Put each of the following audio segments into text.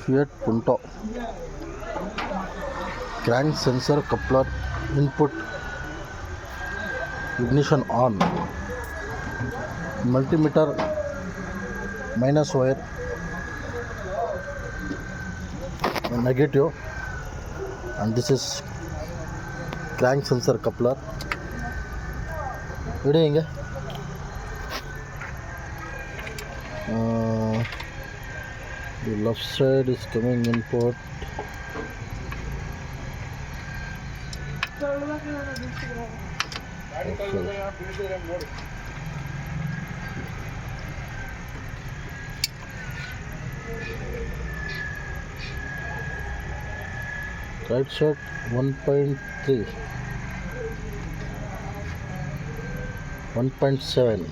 Fiat Punto. Crank sensor coupler input, ignition on, multimeter minus wire, negative, and this is crank sensor coupler. The left side is coming input. Right side 1.3, 1.7,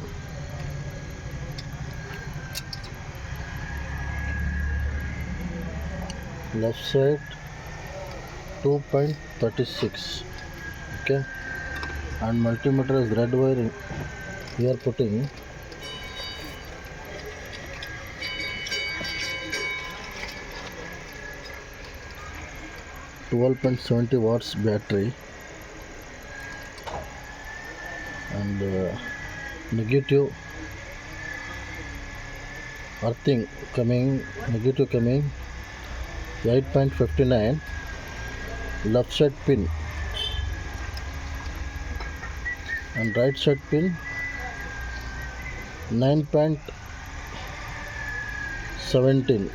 left side 2.36. Okay, and multimeter is red wire. We are putting 12.70 watts battery, and negative earthing coming, negative coming 8.59, left side pin and right side pin 9.17.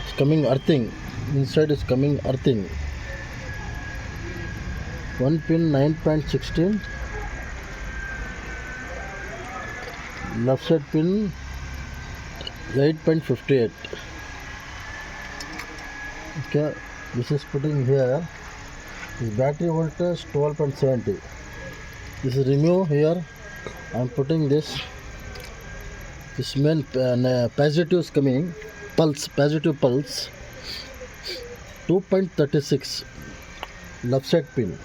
It's coming earthing, inside is coming earthing. One pin 9.16, left side pin 8.58. Okay, this is putting here. This battery voltage 12.70. This is remove here. I am putting this main positive is coming, pulse, positive pulse 2.36, left side pin,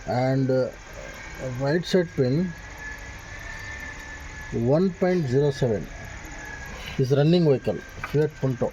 and right side pin 1.07. This running vehicle Fiat Punto.